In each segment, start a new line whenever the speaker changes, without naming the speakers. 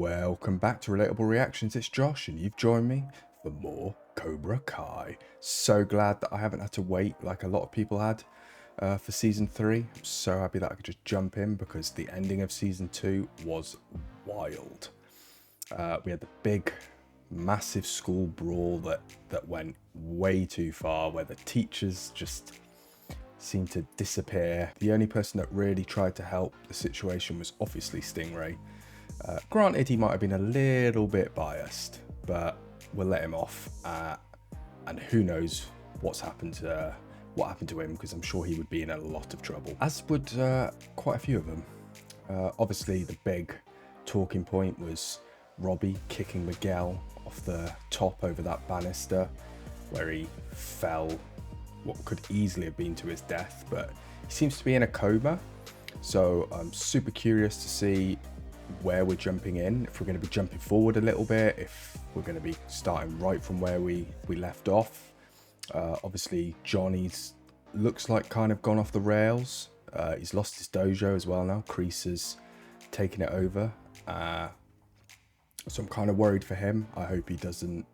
Welcome back to Relatable Reactions. It's Josh and you've joined me for more Cobra Kai. So glad that I haven't had to wait like a lot of people had for season 3. I'm so happy that I could just jump in because the ending of season 2 was wild. We had the big massive school brawl that went way too far, where the teachers just seemed to disappear. The only person that really tried to help the situation was obviously Stingray. Granted, he might have been a little bit biased, but we'll let him off. And who knows what happened to him, because I'm sure he would be in a lot of trouble, as would quite a few of them. Obviously, the big talking point was Robbie kicking Miguel off the top over that banister, where he fell what could easily have been to his death, but he seems to be in a coma. So I'm super curious to see where we're jumping in, if we're going to be jumping forward a little bit, if we're going to be starting right from where we left off. Obviously Johnny's looks like kind of gone off the rails. He's lost his dojo as well now. Kreese has taken it over, so I'm kind of worried for him. I hope he doesn't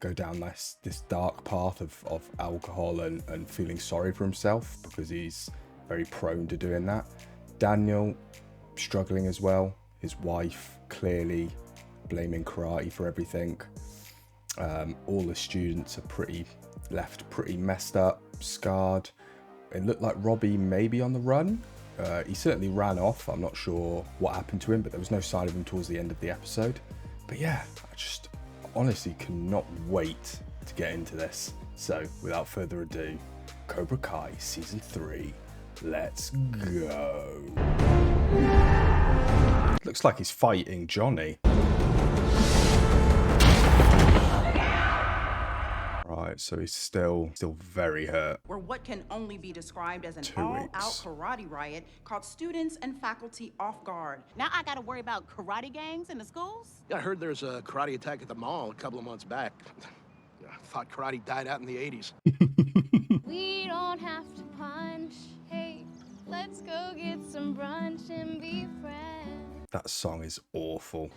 go down this dark path of alcohol and feeling sorry for himself, because he's very prone to doing that. Daniel struggling as well. His wife clearly blaming karate for everything. All the students are left pretty messed up, scarred. It looked like Robbie may be on the run. He certainly ran off. I'm not sure what happened to him, but there was no sign of him towards the end of the episode. But yeah, I just honestly cannot wait to get into this. So without further ado, Cobra Kai season 3, let's go. Looks like he's fighting Johnny. Right, so he's still very hurt.
Where what can only be described as an all-out karate riot caught students and faculty off guard.
Now I gotta worry about karate gangs in the schools?
Yeah, I heard there's a karate attack at the mall a couple of months back. I thought karate died out in the 80s.
We don't have to punch. Hey, let's go get some brunch and be friends.
That song is awful.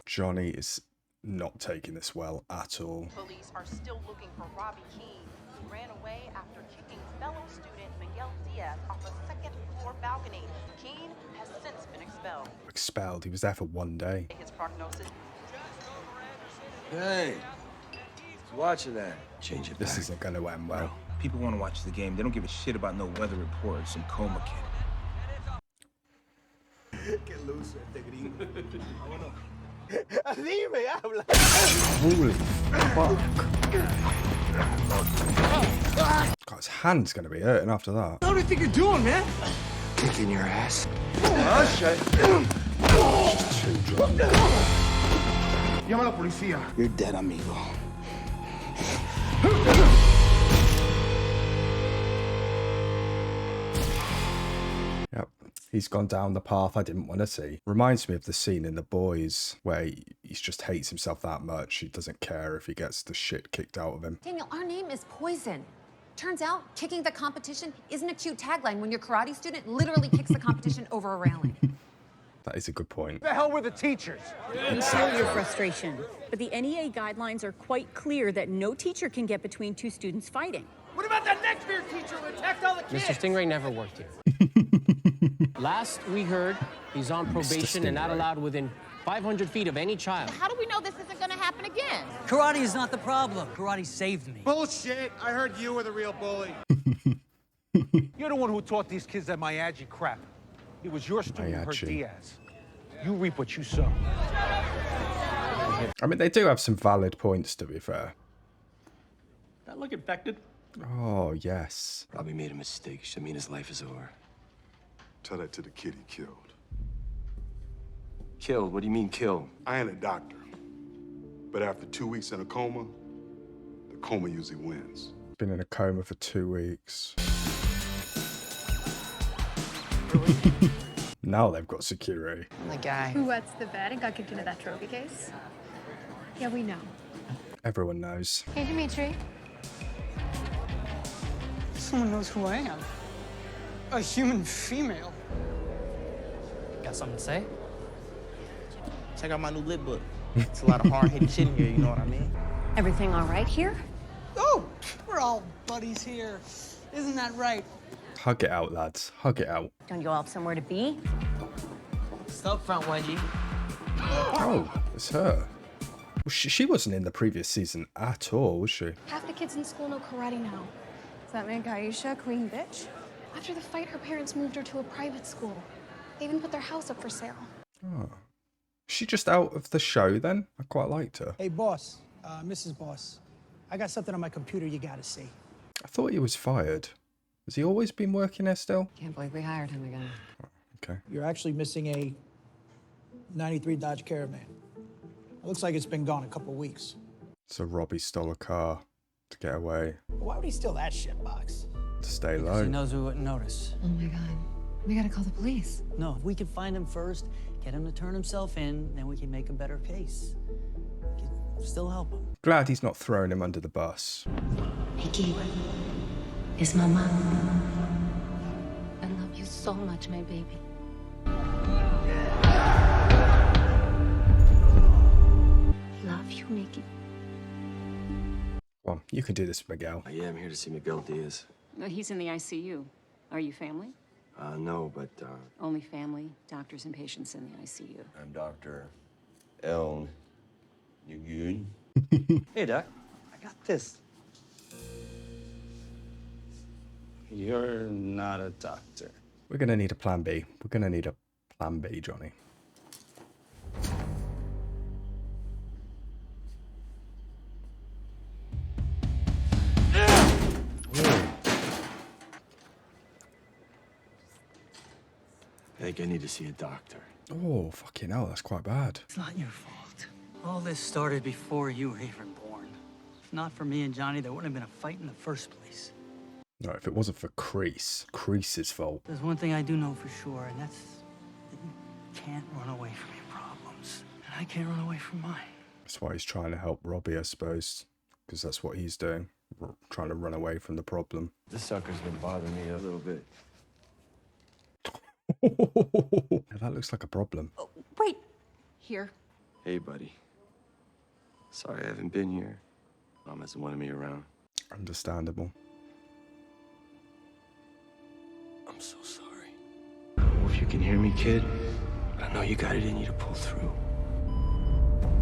Johnny is not taking this well at all.
Police are still looking for Robbie Keene, who ran away after kicking fellow student Miguel Diaz off a second-floor balcony. Keene has since been expelled.
Expelled? He was there for one day.
His prognosis.
Hey, who's watching that? Change it.
This isn't going to end well.
People want to watch the game. They don't give a shit about no weather report or some coma kid.
Get loose, Tigri.
Holy fuck. God, his hand's going to be hurting after that.
What do you think you're doing, man? Kicking your ass. Shut.
Too drunk.
Llama a la policía. You're dead, amigo.
Yep, he's gone down the path I didn't want to see. Reminds me of the scene in The Boys where he just hates himself that much. He doesn't care if he gets the shit kicked out of him.
Daniel, our name is Poison. Turns out kicking the competition isn't a cute tagline when your karate student literally kicks the competition over a railing.
That is a good point.
The hell were the teachers?
We feel your frustration, but the NEA guidelines are quite clear that no teacher can get between two students fighting.
What about that next beer teacher who attacked all the kids?
Mr. Stingray never worked here. Last we heard, he's on probation and not allowed within 500 feet of any child.
How do we know this isn't gonna happen again?
Karate is not the problem. Karate saved me.
Bullshit! I heard you were the real bully. You're the one who taught these kids that Miyagi crap. It was your student who hurt Diaz. You reap what you sow.
I mean, they do have some valid points, to be fair.
That look infected?
Oh, yes.
Robbie made a mistake. Should mean his life is over.
Tell that to the kid he killed.
Killed? What do you mean killed?
I ain't a doctor, but after 2 weeks in a coma, the coma usually wins.
Been in a coma for 2 weeks. Now they've got security.
The guy who wets the bed and got kicked into that trophy case. Yeah, we know.
Everyone knows.
Hey, Dimitri.
Someone knows who I am. A human female.
Got something to say?
Check out my new lit book. It's a lot of hard-hitting shit in here, you know what I mean?
Everything all right here?
Oh, we're all buddies here. Isn't that right?
Hug it out, lads. Hug it out.
Don't you all have somewhere to be?
Stop front, 1G.
Oh, it's her. Well, she wasn't in the previous season at all, was she?
Half the kids in school know karate now. Does that make Aisha a queen bitch? After the fight, her parents moved her to a private school. They even put their house up for sale.
Oh. Is she just out of the show then? I quite liked her.
Hey, boss, Mrs. Boss, I got something on my computer you gotta see.
I thought he was fired. Has he always been working there still?
Can't believe we hired him again.
Okay.
You're actually missing a 93 Dodge Caravan. It looks like it's been gone a couple weeks.
So Robbie stole a car to get away,
Why would he steal that shit box?
to stay
Because he
low.
knows we wouldn't notice.
Oh my God. We gotta call the police.
No, if we can find him first, get him to turn himself in, then we can make a better case. We can still help him.
Glad he's not throwing him under the bus.
Mickey, it's my mom. I love you so much, my baby. Love you, Mickey.
Well, you can do this, Miguel.
Yeah, I'm here to see Miguel Diaz.
He's in the ICU. Are you family?
No, but,
Only family, doctors and patients in the ICU.
I'm Dr. L. You good?
Hey, Doc. I got this. You're not a doctor.
We're going to need a plan B. We're going to need a plan B, Johnny.
I think I need to see a doctor.
Oh, fucking hell, that's quite bad.
It's not your fault. All this started before you were even born. If not for me and Johnny, there wouldn't have been a fight in the first place.
No, if it wasn't for Crease's fault.
There's one thing I do know for sure, and that's that you can't run away from your problems. And I can't run away from mine.
That's why he's trying to help Robbie, I suppose. Because that's what he's doing. Trying to run away from the problem.
This sucker's been bothering me a little bit.
That looks like a problem.
Oh, wait. Here.
Hey, buddy. Sorry I haven't been here. Mom hasn't wanted me around.
Understandable.
I'm so sorry. I don't know if you can hear me, kid, but I know you got it in you to pull through.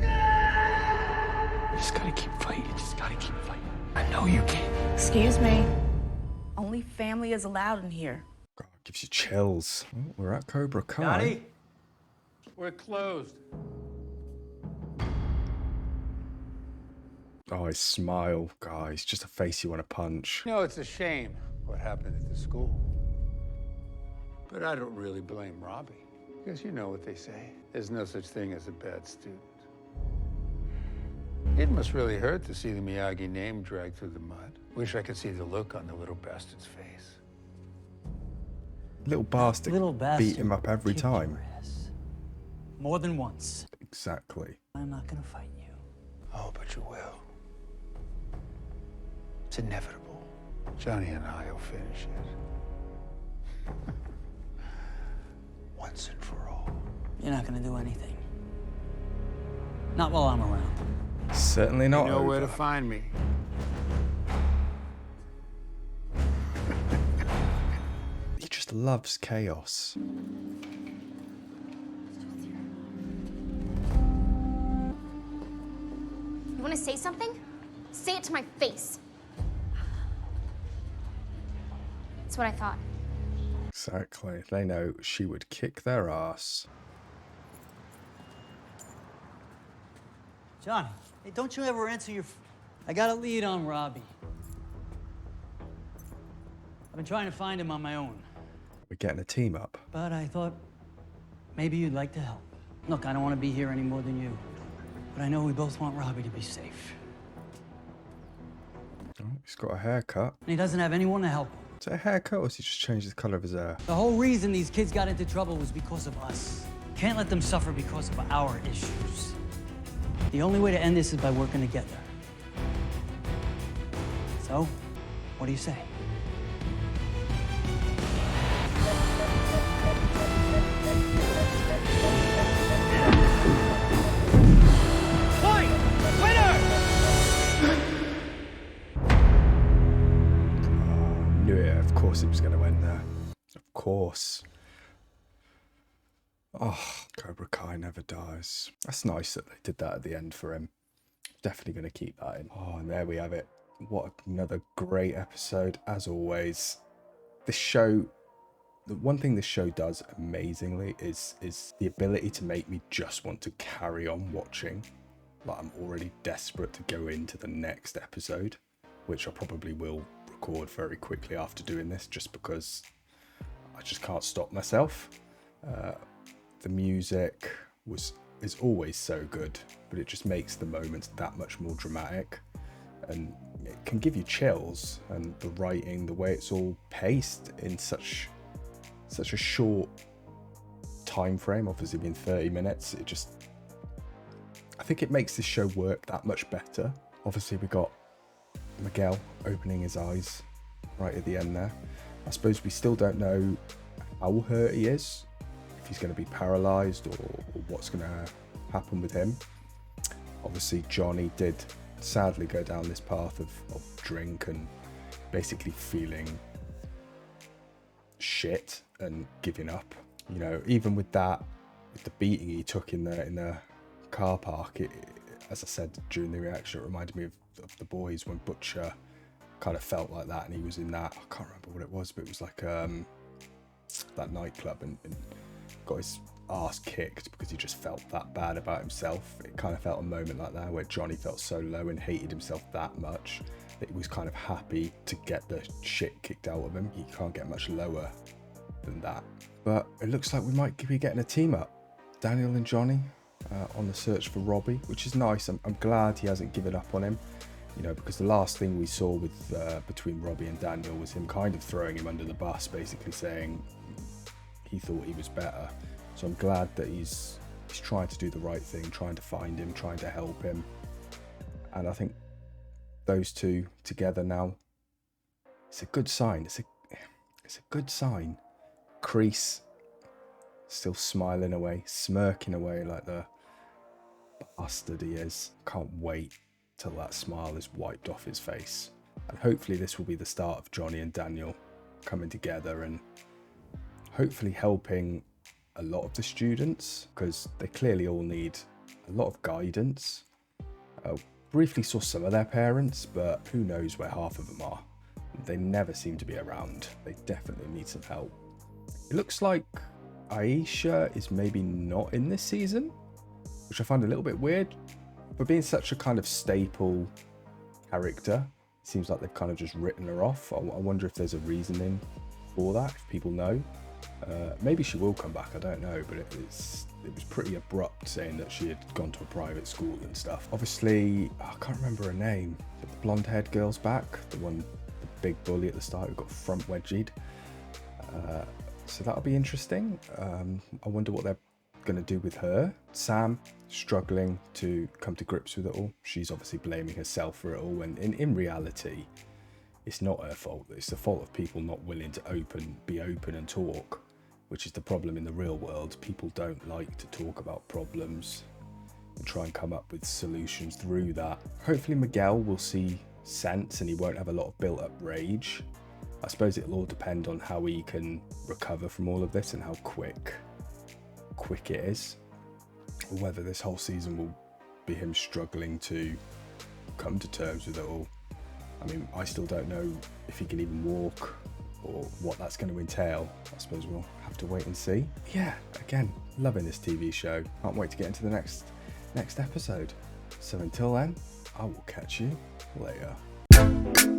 You just gotta keep fighting. You just gotta keep fighting. I know you can.
Excuse me. Only family is allowed in here.
God, gives you chills. Oh, we're at Cobra Kai.
Johnny, we're closed.
Oh, his smile. God, he's just a face you want to punch.
You know, it's a shame what happened at the school. But I don't really blame Robbie. Because you know what they say. There's no such thing as a bad student. It must really hurt to see the Miyagi name dragged through the mud. Wish I could see the look on the little bastard's face.
Little bastard, beat him up every time.
More than once.
Exactly.
I'm not gonna fight you.
Oh, but you will. It's inevitable. Johnny and I will finish it. Once and for all.
You're not gonna do anything. Not while I'm around.
Certainly not.
You know where
over.
to find me.
He just loves chaos.
You want to say something? Say it to my face. That's what I thought.
Exactly. They know she would kick their ass.
Johnny, hey, don't you ever answer your... I got a lead on Robbie. I've been trying to find him on my own.
We're getting a team up.
But I thought maybe you'd like to help. Look, I don't want to be here any more than you. But I know we both want Robbie to be safe.
Oh, he's got a haircut.
And he doesn't have anyone to help him.
Is it a haircut or has he just changed the colour of his hair?
The whole reason these kids got into trouble was because of us. Can't let them suffer because of our issues. The only way to end this is by working together. So, what do you say?
course it was going to end there. Of course. Oh, Cobra Kai never dies. That's nice that they did that at the end for him. Definitely going to keep that in. Oh, and there we have it. What another great episode, as always. This show, the one thing this show does amazingly is the ability to make me just want to carry on watching. Like, I'm already desperate to go into the next episode, which I probably will record very quickly after doing this, just because I just can't stop myself. The music is always so good, but it just makes the moments that much more dramatic, and it can give you chills. And the writing, the way it's all paced in such a short time frame, obviously being 30 minutes, I think it makes this show work that much better. Obviously we got Miguel opening his eyes right at the end there. I suppose we still don't know how hurt he is, if he's going to be paralyzed or what's going to happen with him. Obviously Johnny did sadly go down this path of drink and basically feeling shit and giving up. You know, even with that, with the beating he took in the car park, it, as I said during the reaction, it reminded me of The Boys when Butcher kind of felt like that, and he was in that, I can't remember what it was, but it was like that nightclub and got his arse kicked because he just felt that bad about himself. It kind of felt a moment like that where Johnny felt so low and hated himself that much that he was kind of happy to get the shit kicked out of him. He can't get much lower than that. But it looks like we might be getting a team up. Daniel and Johnny on the search for Robbie, which is nice. I'm glad he hasn't given up on him, you know, because the last thing we saw with between Robbie and Daniel was him kind of throwing him under the bus, basically saying he thought he was better. So I'm glad that he's trying to do the right thing, trying to find him, trying to help him. And I think those two together now, it's a good sign. It's a good sign. Kreese still smiling away, smirking away like the bastard he is. Can't wait till that smile is wiped off his face. And hopefully this will be the start of Johnny and Daniel coming together and hopefully helping a lot of the students, because they clearly all need a lot of guidance. Briefly saw some of their parents, but who knows where half of them are. They never seem to be around. They definitely need some help. It looks like Aisha is maybe not in this season, which I find a little bit weird. For being such a kind of staple character, it seems like they've kind of just written her off. I wonder if there's a reasoning for that, if people know. Maybe she will come back, I don't know, but it was pretty abrupt saying that she had gone to a private school and stuff. Obviously, I can't remember her name, but the blonde-haired girl's back, the big bully at the start who got front wedgied. So that'll be interesting. I wonder what they're going to do with her. Sam, struggling to come to grips with it all. She's obviously blaming herself for it all, when in reality, it's not her fault. It's the fault of people not willing to be open and talk, which is the problem in the real world. People don't like to talk about problems and try and come up with solutions through that. Hopefully Miguel will see sense and he won't have a lot of built-up rage. I suppose it'll all depend on how he can recover from all of this and how quick it is, or whether this whole season will be him struggling to come to terms with it all. I mean, I still don't know if he can even walk or what that's going to entail. I suppose we'll have to wait and see. Yeah, again, loving this TV show. Can't wait to get into the next episode. So until then, I will catch you later.